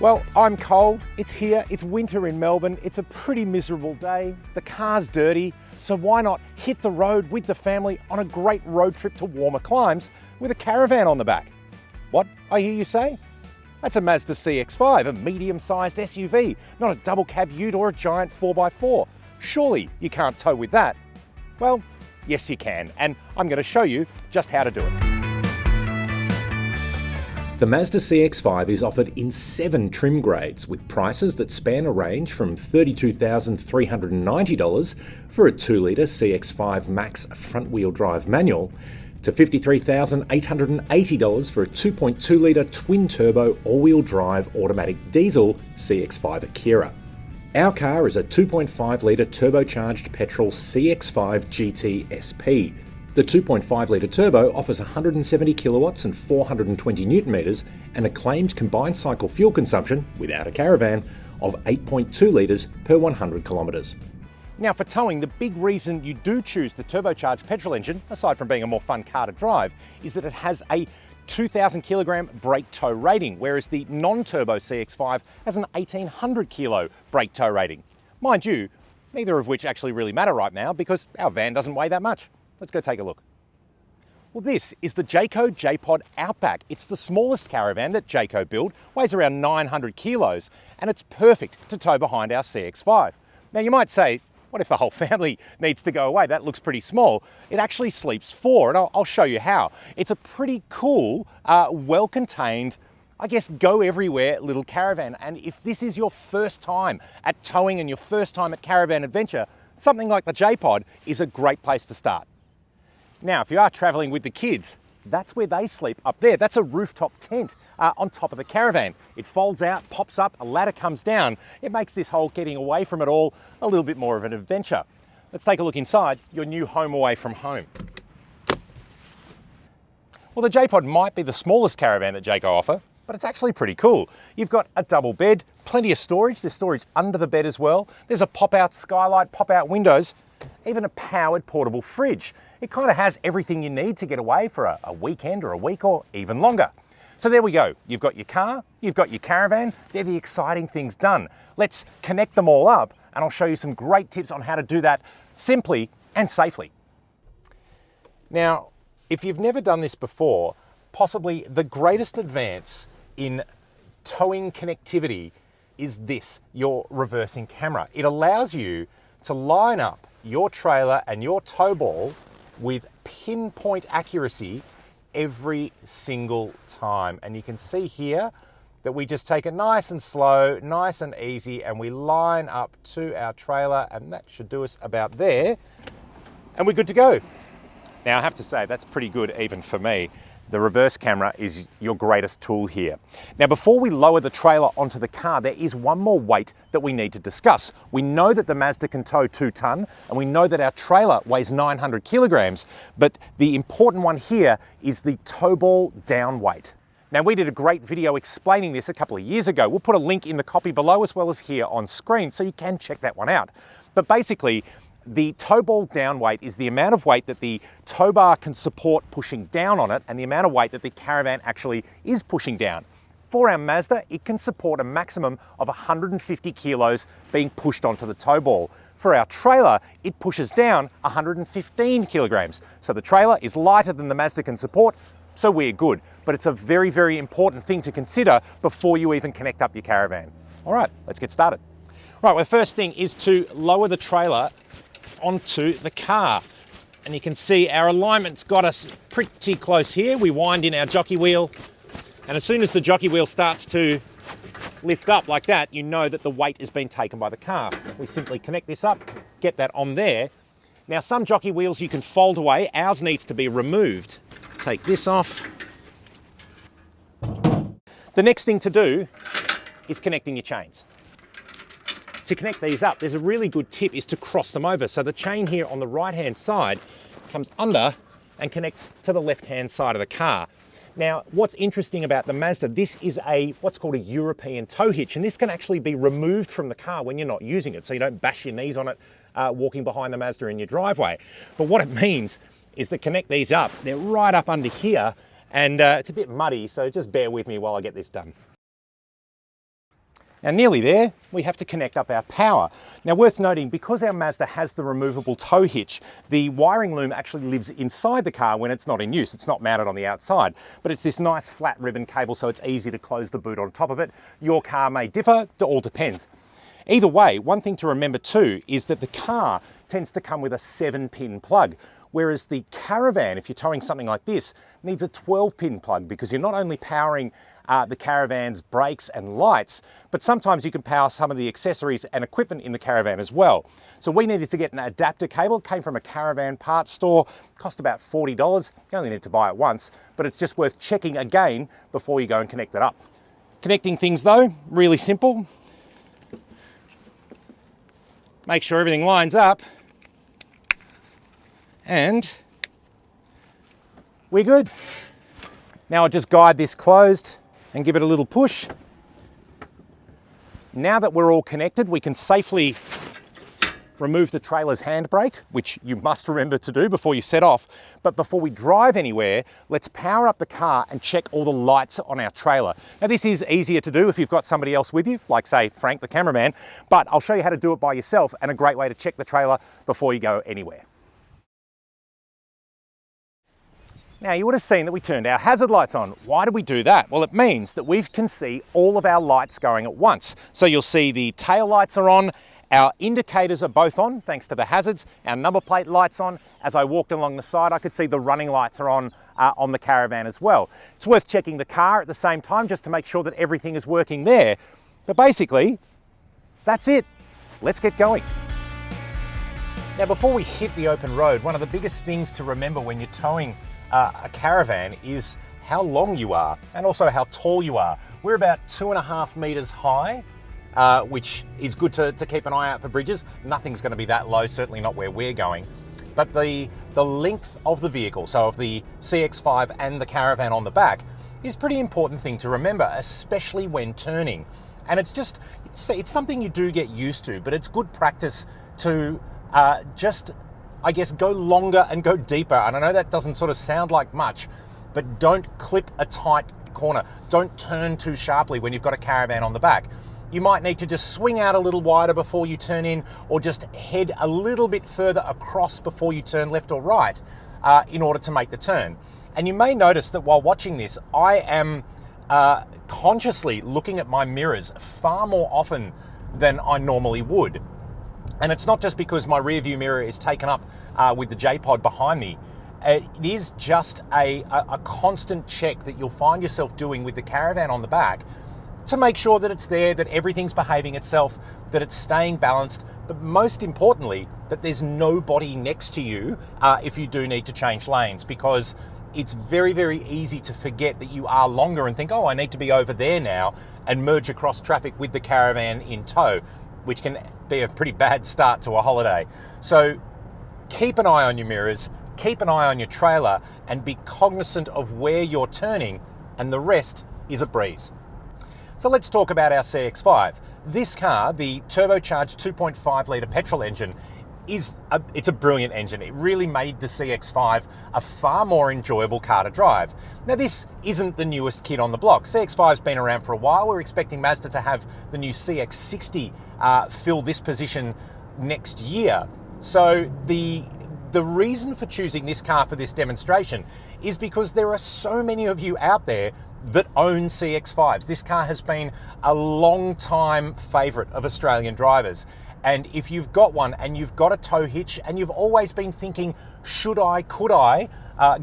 Well, I'm cold, it's here, it's winter in Melbourne, it's a pretty miserable day, the car's dirty, so why not hit the road with the family on a great road trip to warmer climes with a Caravan on the back? What, I hear you say? That's a Mazda CX-5, a medium-sized SUV, not a double cab ute or a giant 4x4. Surely you can't tow with that. Well, yes you can, and I'm going to show you just how to do it. The Mazda CX-5 is offered in 7 trim grades with prices that span a range from $32,390 for a 2-litre CX-5 Max front-wheel drive manual to $53,880 for a 2.2-litre twin-turbo all-wheel drive automatic diesel CX-5 Akira. Our car is a 2.5-litre turbocharged petrol CX-5 GT SP. The 2.5-litre turbo offers 170 kilowatts and 420 newton metres and a claimed combined cycle fuel consumption, without a Caravan, of 8.2 litres per 100 kilometres. Now for towing, the big reason you do choose the turbocharged petrol engine, aside from being a more fun car to drive, is that it has a 2,000 kilogram brake tow rating, whereas the non-turbo CX-5 has an 1,800 kilo brake tow rating. Mind you, neither of which actually really matter right now because our van doesn't weigh that much. Let's go take a look. Well, this is the Jayco J-Pod Outback. It's the smallest Caravan that Jayco built, weighs around 900 kilos, and it's perfect to tow behind our CX-5. Now you might say, what if the whole family needs to go away? That looks pretty small. It actually sleeps 4, and I'll show you how. It's a pretty cool, well-contained, I guess, go everywhere little Caravan. And if this is your first time at towing and your first time at Caravan Adventure, something like the J-Pod is a great place to start. Now, if you are traveling with the kids, that's where they sleep up there. That's a rooftop tent on top of the Caravan. It folds out, pops up, a ladder comes down. It makes this whole getting away from it all a little bit more of an adventure. Let's take a look inside your new home away from home. Well, the J-Pod might be the smallest Caravan that Jayco offer, but it's actually pretty cool. You've got a double bed, plenty of storage. There's storage under the bed as well. There's a pop-out skylight, pop-out windows, even a powered portable fridge. It kind of has everything you need to get away for a weekend or a week or even longer. So there we go. You've got your car, you've got your Caravan. They're the exciting things done. Let's connect them all up and I'll show you some great tips on how to do that simply and safely. Now, if you've never done this before, possibly the greatest advance in towing connectivity is this, your reversing camera. It allows you to line up your trailer and your tow ball with pinpoint accuracy every single time. And you can see here that we just take it nice and slow, nice and easy, and we line up to our trailer, and that should do us about there, and we're good to go. Now I have to say, that's pretty good even for me. The reverse camera is your greatest tool here. Now, before we lower the trailer onto the car, there is one more weight that we need to discuss. We know that the Mazda can tow 2 ton, and we know that our trailer weighs 900 kilograms, but the important one here is the tow ball down weight. Now, we did a great video explaining this a couple of years ago. We'll put a link in the copy below as well as here on screen, so you can check that one out. But basically, the tow ball down weight is the amount of weight that the tow bar can support pushing down on it and the amount of weight that the Caravan actually is pushing down. For our Mazda, it can support a maximum of 150 kilos being pushed onto the tow ball. For our trailer, it pushes down 115 kilograms. So the trailer is lighter than the Mazda can support, so we're good. But it's a very, very important thing to consider before you even connect up your Caravan. All right, let's get started. Right, well, the first thing is to lower the trailer onto the car. And you can see our alignment's got us pretty close here. We wind in our jockey wheel, and as soon as the jockey wheel starts to lift up like that, you know that the weight has been taken by the car. We simply connect this up, get that on there. Now, some jockey wheels you can fold away. Ours needs to be removed. Take this off. The next thing to do is connecting your chains. To connect these up, there's a really good tip is to cross them over. So the chain here on the right-hand side comes under and connects to the left-hand side of the car. Now, what's interesting about the Mazda, this is what's called a European tow hitch, and this can actually be removed from the car when you're not using it, so you don't bash your knees on it walking behind the Mazda in your driveway. But what it means is to connect these up. They're right up under here, and it's a bit muddy, so just bear with me while I get this done. Now nearly there, we have to connect up our power. Now worth noting, because our Mazda has the removable tow hitch, the wiring loom actually lives inside the car when it's not in use. It's not mounted on the outside, but it's this nice flat ribbon cable, so it's easy to close the boot on top of it. Your car may differ, it all depends. Either way, one thing to remember too is that the car tends to come with a 7-pin plug, whereas the Caravan, if you're towing something like this, needs a 12-pin plug, because you're not only powering the Caravan's brakes and lights, but sometimes you can power some of the accessories and equipment in the Caravan as well. So we needed to get an adapter cable. It came from a Caravan parts store, cost about $40. You only need to buy it once, but it's just worth checking again before you go and connect it up. Connecting things though, really simple. Make sure everything lines up, and we're good. Now I'll just guide this closed and give it a little push. Now that we're all connected, we can safely remove the trailer's handbrake, which you must remember to do before you set off. But before we drive anywhere, let's power up the car and check all the lights on our trailer. Now this is easier to do if you've got somebody else with you, like say Frank, the cameraman, but I'll show you how to do it by yourself, and a great way to check the trailer before you go anywhere. Now you would have seen that we turned our hazard lights on. Why did we do that? Well, it means that we can see all of our lights going at once. So you'll see the tail lights are on, our indicators are both on, thanks to the hazards, our number plate lights on. As I walked along the side, I could see the running lights are on the Caravan as well. It's worth checking the car at the same time just to make sure that everything is working there. But basically, that's it. Let's get going. Now, before we hit the open road, one of the biggest things to remember when you're towing a Caravan is how long you are, and also how tall you are. We're about 2.5 meters high, which is good to keep an eye out for bridges. Nothing's going to be that low, certainly not where we're going. But the length of the vehicle, so of the CX-5 and the Caravan on the back, is a pretty important thing to remember, especially when turning. And it's something you do get used to, but it's good practice to just, I guess, go longer and go deeper. And I know that doesn't sort of sound like much, but don't clip a tight corner. Don't turn too sharply when you've got a Caravan on the back. You might need to just swing out a little wider before you turn in, or just head a little bit further across before you turn left or right in order to make the turn. And you may notice that while watching this, I am consciously looking at my mirrors far more often than I normally would. And it's not just because my rear view mirror is taken up with the J-Pod behind me. It is just a constant check that you'll find yourself doing with the Caravan on the back to make sure that it's there, that everything's behaving itself, that it's staying balanced, but most importantly, that there's nobody next to you if you do need to change lanes, because it's very, very easy to forget that you are longer and think, oh, I need to be over there now, and merge across traffic with the Caravan in tow, which can be a pretty bad start to a holiday. So keep an eye on your mirrors, keep an eye on your trailer, and be cognizant of where you're turning, and the rest is a breeze. So let's talk about our CX-5. This car, the turbocharged 2.5 litre petrol engine, it's a brilliant engine. It really made the CX-5 a far more enjoyable car to drive. Now, this isn't the newest kid on the block. CX-5's been around for a while. We're expecting Mazda to have the new CX-60 fill this position next year. So the reason for choosing this car for this demonstration is because there are so many of you out there that own CX-5s. This car has been a long time favourite of Australian drivers. And if you've got one and you've got a tow hitch and you've always been thinking, could I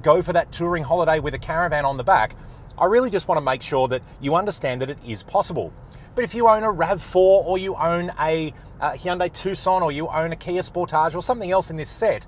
go for that touring holiday with a Caravan on the back, I really just want to make sure that you understand that it is possible. But if you own a RAV4 or you own a Hyundai Tucson or you own a Kia Sportage or something else in this set,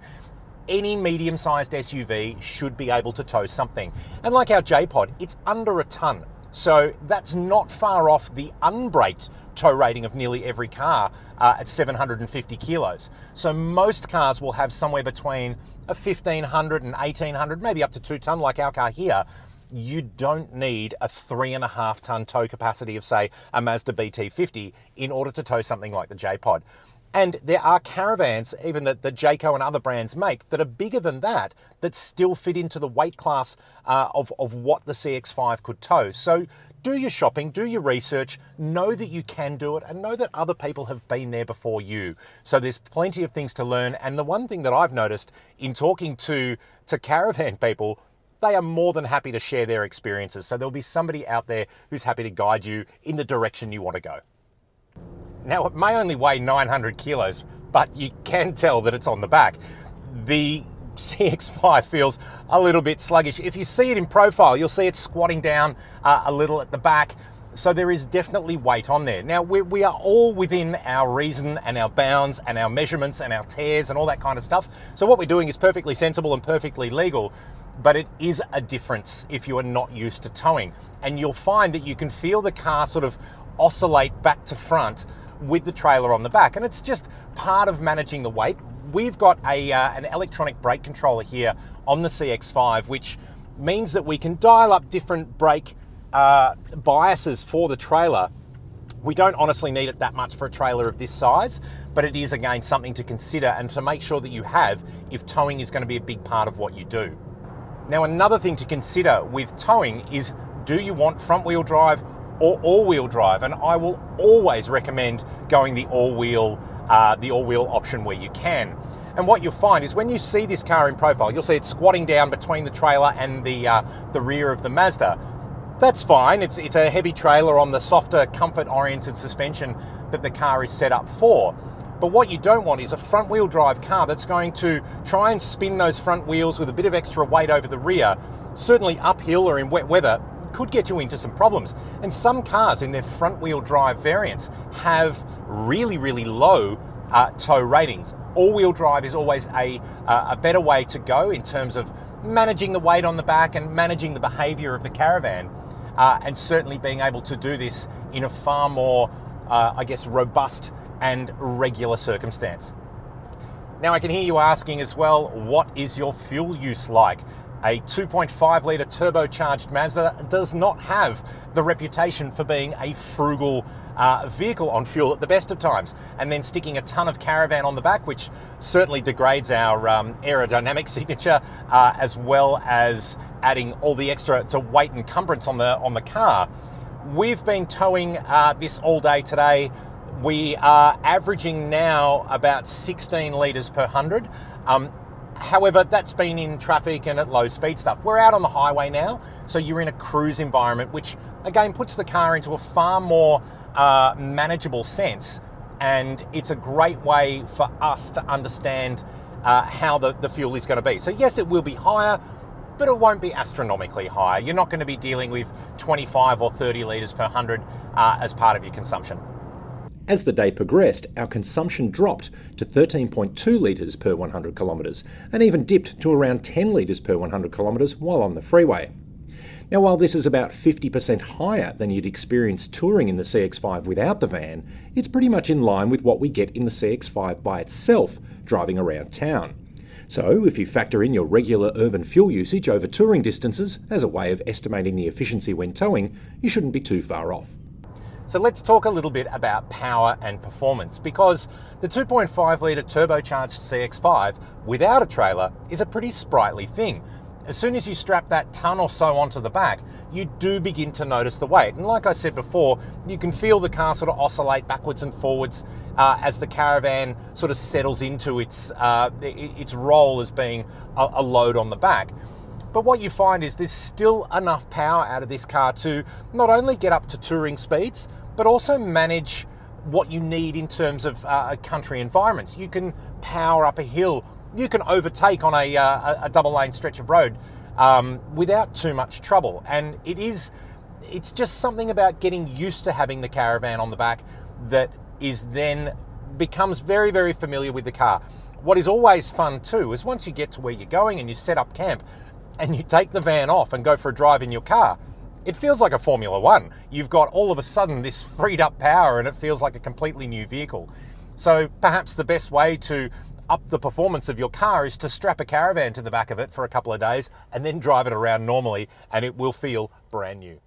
any medium-sized SUV should be able to tow something. And like our J-Pod, it's under a tonne. So that's not far off the unbraked tow rating of nearly every car at 750 kilos. So most cars will have somewhere between a 1,500 and 1,800, maybe up to 2 tonne like our car here. You don't need a 3.5 tonne tow capacity of, say, a Mazda BT50 in order to tow something like the J-Pod. And there are Caravans, even that the Jayco and other brands make, that are bigger than that, that still fit into the weight class of what the CX-5 could tow. So do your shopping, do your research, know that you can do it, and know that other people have been there before you. So there's plenty of things to learn. And the one thing that I've noticed in talking to Caravan people, they are more than happy to share their experiences. So there'll be somebody out there who's happy to guide you in the direction you want to go. Now, it may only weigh 900 kilos, but you can tell that it's on the back. The CX-5 feels a little bit sluggish. If you see it in profile, you'll see it squatting down a little at the back. So there is definitely weight on there. Now, we are all within our reason and our bounds and our measurements and our tears and all that kind of stuff. So what we're doing is perfectly sensible and perfectly legal, but it is a difference if you are not used to towing. And you'll find that you can feel the car sort of oscillate back to front with the trailer on the back. And it's just part of managing the weight. We've got an electronic brake controller here on the CX-5, which means that we can dial up different brake biases for the trailer. We don't honestly need it that much for a trailer of this size, but it is, again, something to consider and to make sure that you have if towing is going to be a big part of what you do. Now, another thing to consider with towing is, do you want front-wheel drive or all-wheel drive? And I will always recommend going the all-wheel option where you can. And what you'll find is when you see this car in profile, you'll see it squatting down between the trailer and the rear of the Mazda. That's fine. It's a heavy trailer on the softer, comfort-oriented suspension that the car is set up for. But what you don't want is a front-wheel drive car that's going to try and spin those front wheels with a bit of extra weight over the rear, certainly uphill or in wet weather, could get you into some problems. And some cars in their front-wheel drive variants have really, really low tow ratings. All-wheel drive is always a better way to go in terms of managing the weight on the back and managing the behaviour of the Caravan, and certainly being able to do this in a far more, robust and regular circumstance. Now, I can hear you asking as well, what is your fuel use like? A 2.5 litre turbocharged Mazda does not have the reputation for being a frugal vehicle on fuel at the best of times, and then sticking a ton of Caravan on the back, which certainly degrades our aerodynamic signature, as well as adding all the extra to weight and encumbrance on the car. We've been towing this all day today. We are averaging now about 16 litres per 100. However, that's been in traffic and at low speed stuff. We're out on the highway now, so you're in a cruise environment, which again puts the car into a far more manageable sense. And it's a great way for us to understand how the fuel is going to be. So yes, it will be higher, but it won't be astronomically high. You're not going to be dealing with 25 or 30 litres per 100 as part of your consumption. As the day progressed, our consumption dropped to 13.2 litres per 100 kilometres and even dipped to around 10 litres per 100 kilometres while on the freeway. Now, while this is about 50% higher than you'd experience touring in the CX-5 without the van, it's pretty much in line with what we get in the CX-5 by itself driving around town. So if you factor in your regular urban fuel usage over touring distances as a way of estimating the efficiency when towing, you shouldn't be too far off. So let's talk a little bit about power and performance, because the 2.5 litre turbocharged CX-5 without a trailer is a pretty sprightly thing. As soon as you strap that ton or so onto the back, you do begin to notice the weight. And like I said before, you can feel the car sort of oscillate backwards and forwards as the Caravan sort of settles into its role as being a load on the back. But what you find is there's still enough power out of this car to not only get up to touring speeds, but also manage what you need in terms of country environments. You can power up a hill. You can overtake on a double lane stretch of road without too much trouble. And it's just something about getting used to having the Caravan on the back that is then becomes very, very familiar with the car. What is always fun too is once you get to where you're going and you set up camp and you take the van off and go for a drive in your car, it feels like a Formula One. You've got all of a sudden this freed up power and it feels like a completely new vehicle. So perhaps the best way to up the performance of your car is to strap a Caravan to the back of it for a couple of days and then drive it around normally, and it will feel brand new.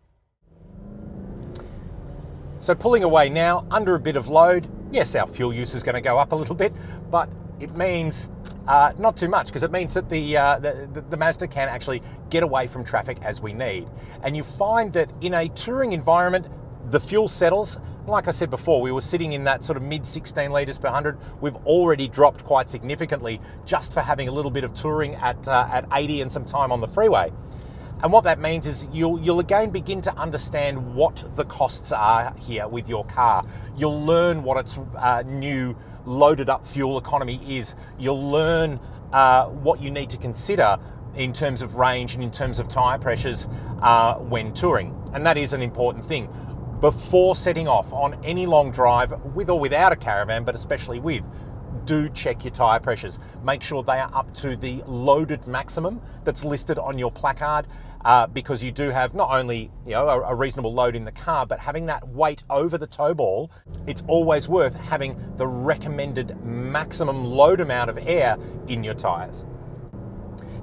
So pulling away now under a bit of load, yes, our fuel use is going to go up a little bit, but it means Not too much, because it means that the Mazda can actually get away from traffic as we need. And you find that in a touring environment, the fuel settles. Like I said before, we were sitting in that sort of mid 16 litres per 100. We've already dropped quite significantly just for having a little bit of touring at 80 and some time on the freeway. And what that means is you'll again begin to understand what the costs are here with your car. You'll learn what its new loaded up fuel economy is. You'll learn what you need to consider in terms of range and in terms of tyre pressures when touring. And that is an important thing. Before setting off on any long drive, with or without a Caravan, but especially with, do check your tyre pressures. Make sure they are up to the loaded maximum that's listed on your placard, because you do have not only a reasonable load in the car, but having that weight over the tow ball, it's always worth having the recommended maximum load amount of air in your tyres.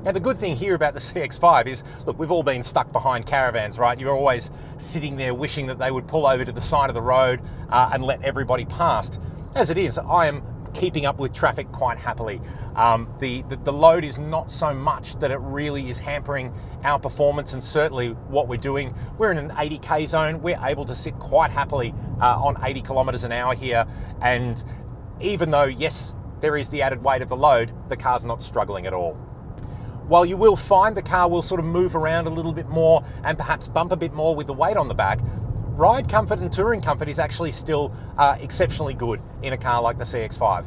Now, the good thing here about the CX-5 is, look, we've all been stuck behind Caravans, right? You're always sitting there wishing that they would pull over to the side of the road and let everybody past. As it is, I am keeping up with traffic quite happily. The load is not so much that it really is hampering our performance, and certainly what we're doing. We're in an 80k zone. We're able to sit quite happily on 80 kilometers an hour here. And even though, yes, there is the added weight of the load, the car's not struggling at all. While you will find the car will sort of move around a little bit more and perhaps bump a bit more with the weight on the back, ride comfort and touring comfort is actually still exceptionally good in a car like the CX-5.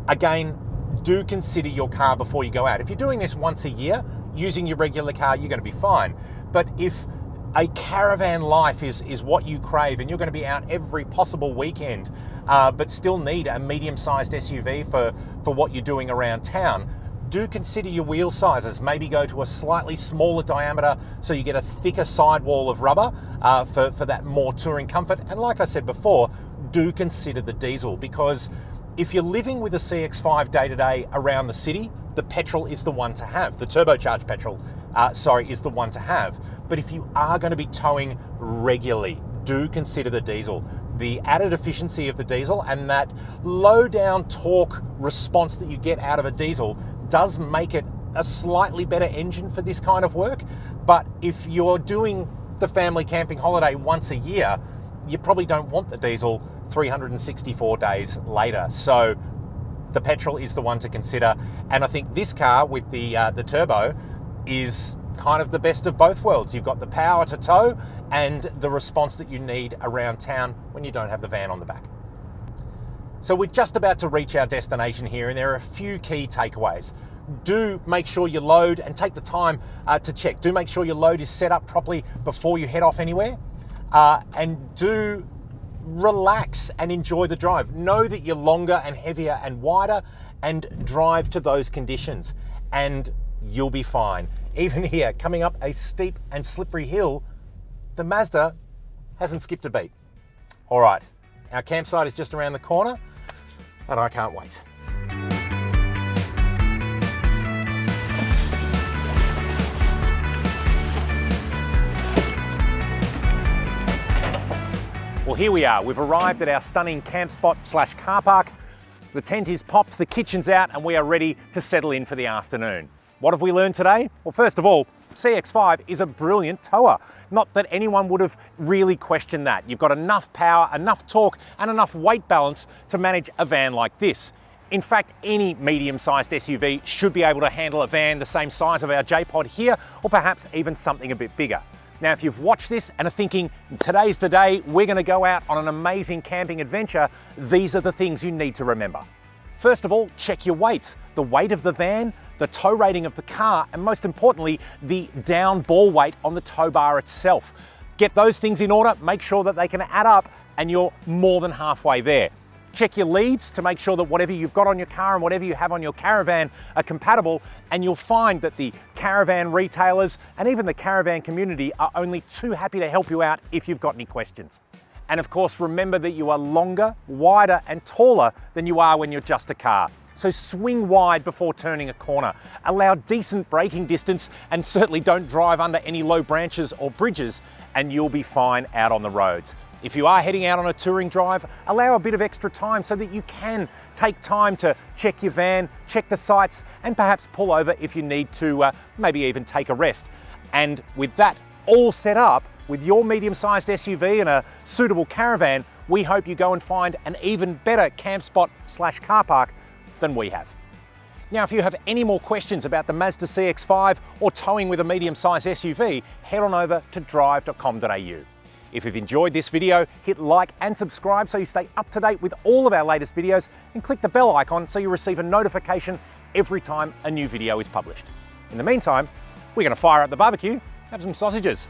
Again, do consider your car before you go out. If you're doing this once a year, using your regular car, you're going to be fine. But if a caravan life is what you crave and you're going to be out every possible weekend, but still need a medium-sized SUV for what you're doing around town, do consider your wheel sizes. Maybe go to a slightly smaller diameter so you get a thicker sidewall of rubber for that more touring comfort. And like I said before, do consider the diesel, because if you're living with a CX-5 day-to-day around the city, the petrol is the one to have. The turbocharged petrol, is the one to have. But if you are going to be towing regularly, do consider the diesel. The added efficiency of the diesel and that low down torque response that you get out of a diesel does make it a slightly better engine for this kind of work. But if you're doing the family camping holiday once a year, you probably don't want the diesel 364 days later. So the petrol is the one to consider. And I think this car with the turbo is kind of the best of both worlds. You've got the power to tow and the response that you need around town when you don't have the van on the back. So we're just about to reach our destination here, and there are a few key takeaways. Do make sure you load and take the time to check. Do make sure your load is set up properly before you head off anywhere. And do relax and enjoy the drive. Know that you're longer and heavier and wider, and drive to those conditions and you'll be fine. Even here, coming up a steep and slippery hill, the Mazda hasn't skipped a beat. All right, our campsite is just around the corner, and I can't wait. Well, here we are. We've arrived at our stunning camp spot / car park. The tent is popped, the kitchen's out, and we are ready to settle in for the afternoon. What have we learned today? Well, first of all, CX-5 is a brilliant tower. Not that anyone would have really questioned that. You've got enough power, enough torque, and enough weight balance to manage a van like this. In fact, any medium-sized SUV should be able to handle a van the same size of our J-Pod here, or perhaps even something a bit bigger. Now, if you've watched this and are thinking, today's the day, we're going to go out on an amazing camping adventure, these are the things you need to remember. First of all, check your weights. The weight of the van, the tow rating of the car, and most importantly, the down ball weight on the tow bar itself. Get those things in order, make sure that they can add up, and you're more than halfway there. Check your leads to make sure that whatever you've got on your car and whatever you have on your Caravan are compatible, and you'll find that the Caravan retailers and even the Caravan community are only too happy to help you out if you've got any questions. And of course, remember that you are longer, wider, and taller than you are when you're just a car. So swing wide before turning a corner. Allow decent braking distance, and certainly don't drive under any low branches or bridges, and you'll be fine out on the roads. If you are heading out on a touring drive, allow a bit of extra time so that you can take time to check your van, check the sights, and perhaps pull over if you need to maybe even take a rest. And with that all set up, with your medium-sized SUV and a suitable caravan, we hope you go and find an even better camp spot / car park than we have. Now, if you have any more questions about the Mazda CX-5 or towing with a medium-sized SUV, head on over to Drive.com.au. If you've enjoyed this video, hit like and subscribe so you stay up to date with all of our latest videos, and click the bell icon so you receive a notification every time a new video is published. In the meantime, we're going to fire up the barbecue, have some sausages.